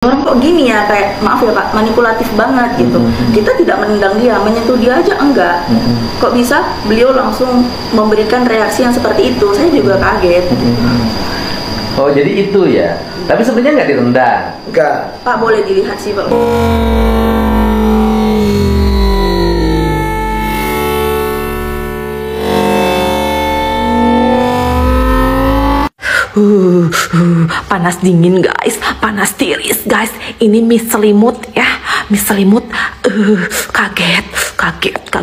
Orang kok gini ya, kayak maaf ya Pak, manipulatif banget gitu. Kita tidak menendang dia, menyentuh dia aja enggak. Kok bisa beliau langsung memberikan reaksi yang seperti itu? Saya juga kaget. Oh, jadi itu ya. Tapi sebenarnya nggak ditendang. Enggak. Pak, boleh dilihat sih Pak. Panas dingin guys, panas tiris guys. Ini mie selimut ya, mie selimut. Kagetnya.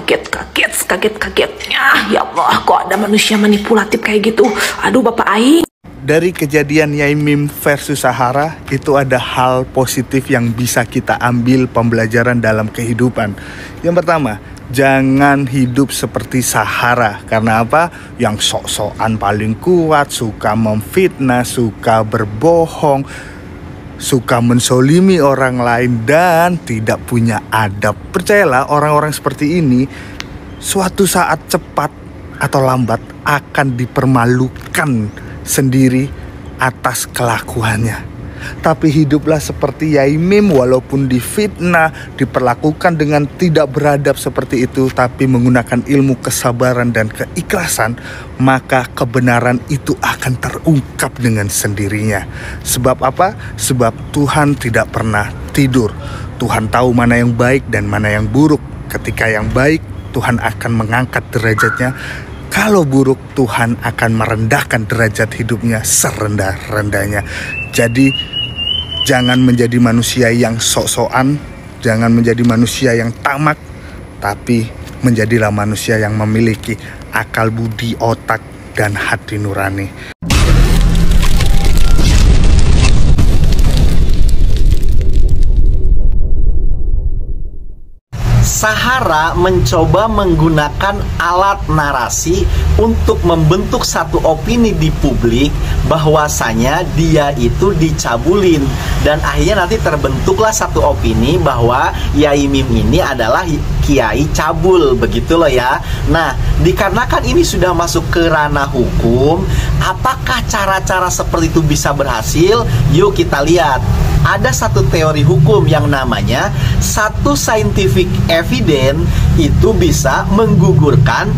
Ya Allah, kok ada manusia manipulatif kayak gitu? Aduh Bapak Aing. Dari kejadian Yaimim versus Sahara itu ada hal positif yang bisa kita ambil pembelajaran dalam kehidupan. Yang pertama, jangan hidup seperti Sahara. Karena apa? Yang sok-sokan paling kuat, suka memfitnah, suka berbohong, suka mensolimi orang lain, dan tidak punya adab. Percayalah, orang-orang seperti ini suatu saat cepat atau lambat akan dipermalukan sendiri atas kelakuannya. Tapi hiduplah seperti Yaimim, walaupun difitnah, diperlakukan dengan tidak beradab seperti itu, tapi menggunakan ilmu kesabaran dan keikhlasan, maka kebenaran itu akan terungkap dengan sendirinya. Sebab apa? Sebab Tuhan tidak pernah tidur. Tuhan tahu mana yang baik dan mana yang buruk. Ketika yang baik, Tuhan akan mengangkat derajatnya. Kalau buruk, Tuhan akan merendahkan derajat hidupnya serendah-rendahnya. Jadi jangan menjadi manusia yang sok-sokan, jangan menjadi manusia yang tamak, tapi menjadilah manusia yang memiliki akal budi, otak, dan hati nurani. Sahara mencoba menggunakan alat narasi untuk membentuk satu opini di publik bahwasanya dia itu dicabulin, dan akhirnya nanti terbentuklah satu opini bahwa Yaimim ini adalah kiai cabul, begitu loh ya. Nah, dikarenakan ini sudah masuk ke ranah hukum, apakah cara-cara seperti itu bisa berhasil? Yuk kita lihat. Ada satu teori hukum yang namanya satu scientific evidence itu bisa menggugurkan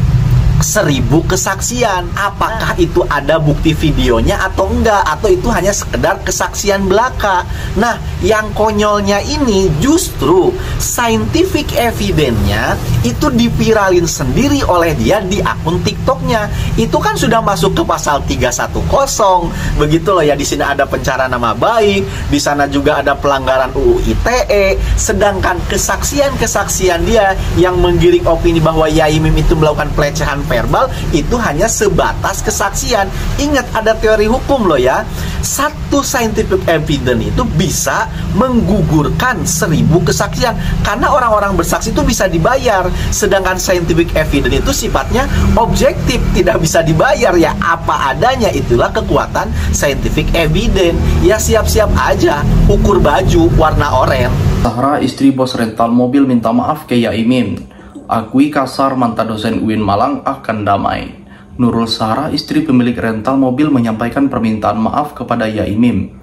1000 kesaksian. Apakah itu ada bukti videonya atau enggak, atau itu hanya sekedar kesaksian belaka? Nah, yang konyolnya ini justru scientific evidence-nya itu dipiralin sendiri oleh dia di akun TikTok-nya. Itu kan sudah masuk ke pasal 310. Begitu loh ya, di sini ada pencemaran nama baik, di sana juga ada pelanggaran UU ITE. Sedangkan kesaksian-kesaksian dia yang menggiring opini bahwa Yaimim itu melakukan pelecehan verbal itu hanya sebatas kesaksian. Ingat, ada teori hukum loh ya. Satu scientific evidence itu bisa menggugurkan 1000 kesaksian, karena orang-orang bersaksi itu bisa dibayar. Sedangkan scientific evidence itu sifatnya objektif, tidak bisa dibayar ya, apa adanya. Itulah kekuatan scientific evidence. Ya siap-siap aja ukur baju warna oranye. Sahara, istri bos rental mobil, minta maaf ke Yaimim. Akui kasar mantan dosen UIN Malang akan damai. Nurul Sahara, istri pemilik rental mobil, menyampaikan permintaan maaf kepada Yaimim.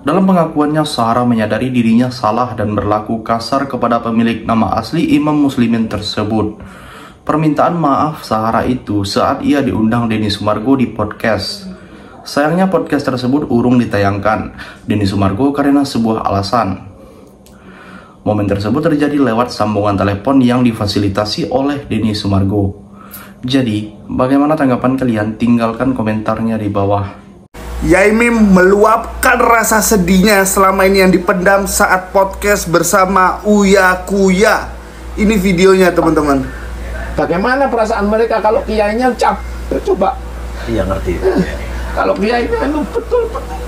Dalam pengakuannya, Sahara menyadari dirinya salah dan berlaku kasar kepada pemilik nama asli Imam Muslimin tersebut. Permintaan maaf Sahara itu saat ia diundang Denny Sumargo di podcast. Sayangnya podcast tersebut urung ditayangkan Denny Sumargo karena sebuah alasan. Momen tersebut terjadi lewat sambungan telepon yang difasilitasi oleh Denny Sumargo. Jadi, bagaimana tanggapan kalian? Tinggalkan komentarnya di bawah. Yaimim meluapkan rasa sedihnya selama ini yang dipendam saat podcast bersama Uya Kuya. Ini videonya teman-teman. Bagaimana perasaan mereka kalau kiainya coba? Iya, ngerti. Kalau kiainya itu betul-betul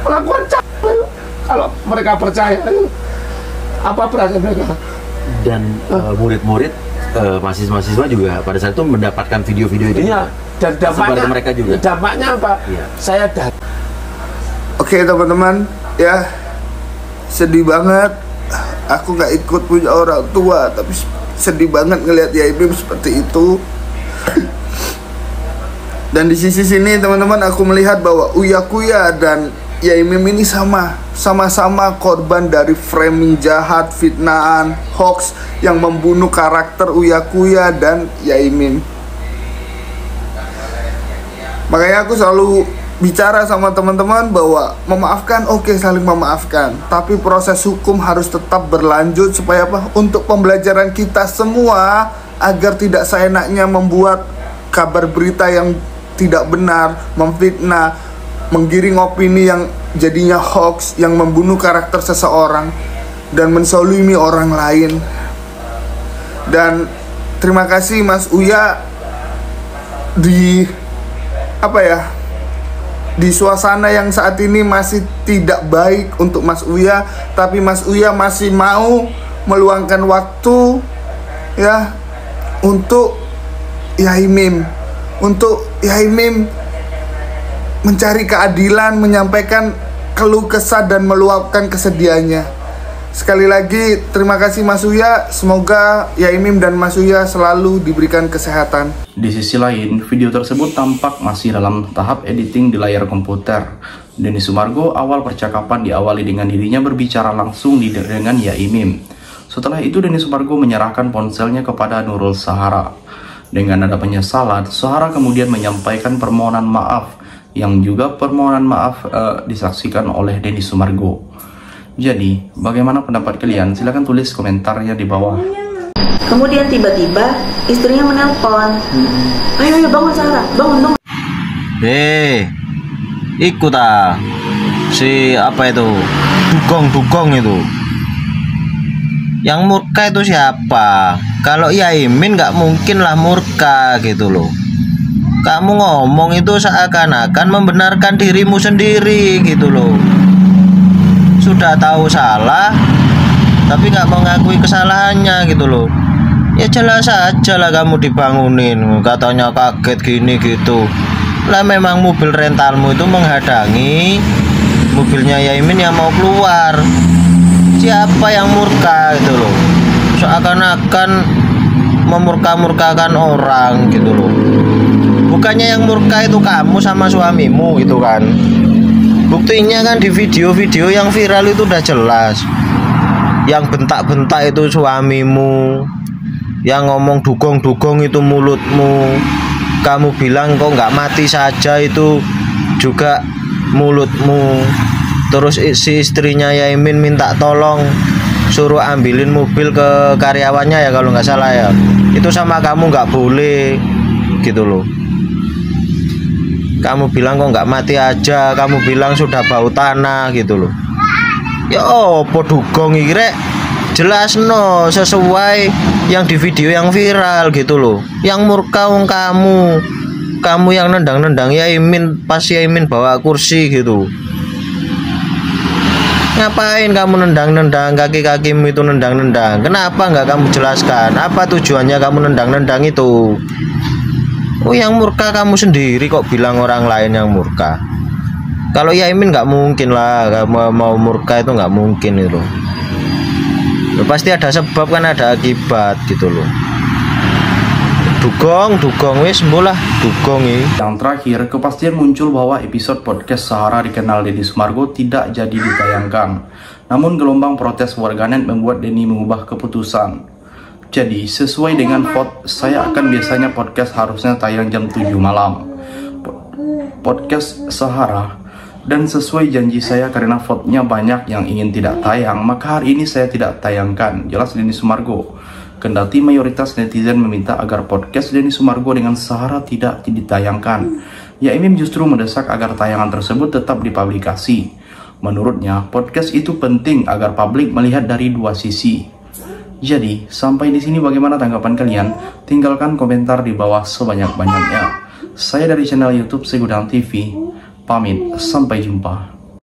pelakuan kalau mereka percaya, apa perasaan mereka? Dan murid-murid, mahasiswa juga pada saat itu mendapatkan video-video itu. Iya, dan dampaknya mereka juga. Dampaknya apa? Iya. Saya Oke teman-teman, ya sedih banget. Aku nggak ikut punya orang tua, tapi sedih banget ngelihat Yaimim seperti itu. Dan di sisi sini teman-teman, aku melihat bahwa Uya Kuya dan Yai Mim ini sama-sama korban dari framing jahat, fitnahan, hoax yang membunuh karakter Uya Kuya dan Yai Mim. Makanya aku selalu bicara sama teman-teman bahwa memaafkan, oke, saling memaafkan, tapi proses hukum harus tetap berlanjut supaya apa? Untuk pembelajaran kita semua, agar tidak seenaknya membuat kabar berita yang tidak benar, memfitnah, menggiring opini yang jadinya hoax, yang membunuh karakter seseorang dan menzalimi orang lain. Dan terima kasih Mas Uya, di suasana yang saat ini masih tidak baik untuk Mas Uya, tapi Mas Uya masih mau meluangkan waktu ya untuk Yai Mim, mencari keadilan, menyampaikan keluh kesah dan meluapkan kesedihannya. Sekali lagi terima kasih Mas Uya, semoga Yai Mim dan Mas Uya selalu diberikan kesehatan. Di sisi lain, video tersebut tampak masih dalam tahap editing di layar komputer. Denny Sumargo awal percakapan diawali dengan dirinya berbicara langsung dengan Yai Mim. Setelah itu Denny Sumargo menyerahkan ponselnya kepada Nurul Sahara. Dengan nada penyesalan, Sahara kemudian menyampaikan permohonan maaf, yang juga permohonan maaf disaksikan oleh Denny Sumargo. Jadi, bagaimana pendapat kalian? Silahkan tulis komentarnya di bawah. Kemudian tiba-tiba istrinya menelpon. Ayo bangun Sarah, bangun. Ikut si apa itu? Dugong itu. Yang murka itu siapa? Kalau Yai Mim nggak mungkin lah murka gitu loh. Kamu ngomong itu seakan-akan membenarkan dirimu sendiri gitu loh. Sudah tahu salah, tapi nggak mengakui kesalahannya gitu loh. Ya jelas aja lah kamu dibangunin, katanya kaget gini gitu. Lah memang mobil rentalmu itu menghadangi mobilnya Yai Mim yang mau keluar. Siapa yang murka gitu loh? Seakan-akan memurka-murkakan orang gitu loh. Bukannya yang murka itu kamu sama suamimu gitu kan. Buktinya kan di video-video yang viral itu udah jelas. Yang bentak-bentak itu suamimu, yang ngomong dugong-dugong itu mulutmu. Kamu bilang kok nggak mati saja itu juga mulutmu. Terus si istrinya Yai Mim minta tolong suruh ambilin mobil ke karyawannya ya kalau nggak salah ya. Itu sama kamu nggak boleh gitu loh. Kamu bilang kok nggak mati aja, kamu bilang sudah bau tanah gitu loh. Ya opo dugong iki rek? Jelas no sesuai yang di video yang viral gitu loh. Yang murka wong kamu yang nendang-nendang Yai Mim pas Yai Mim bawa kursi gitu. Ngapain kamu nendang-nendang kaki-kakimu itu nendang-nendang? Kenapa nggak kamu jelaskan? Apa tujuannya kamu nendang-nendang itu? Oh yang murka kamu sendiri kok bilang orang lain yang murka. Kalau Yai Mim nggak mungkin lah, kamu mau murka itu nggak mungkin itu. Loh, pasti ada sebab kan, ada akibat gitu loh. Dugong wis mbolah dugong ini. Yang terakhir, kepastian muncul bahwa episode podcast Sahara dikenal Denny Sumargo tidak jadi ditayangkan. Namun gelombang protes warganet membuat Denny mengubah keputusan. Jadi, sesuai dengan vote, saya akan biasanya podcast harusnya tayang jam 7 malam. Podcast Sahara. Dan sesuai janji saya karena vote-nya banyak yang ingin tidak tayang, maka hari ini saya tidak tayangkan. Jelas Denny Sumargo. Kendati mayoritas netizen meminta agar podcast Denny Sumargo dengan Sahara tidak ditayangkan, Yai Mim justru mendesak agar tayangan tersebut tetap dipublikasi. Menurutnya, podcast itu penting agar publik melihat dari dua sisi. Jadi, sampai di sini bagaimana tanggapan kalian? Tinggalkan komentar di bawah sebanyak-banyaknya. Saya dari channel YouTube Segudang TV, pamit, sampai jumpa.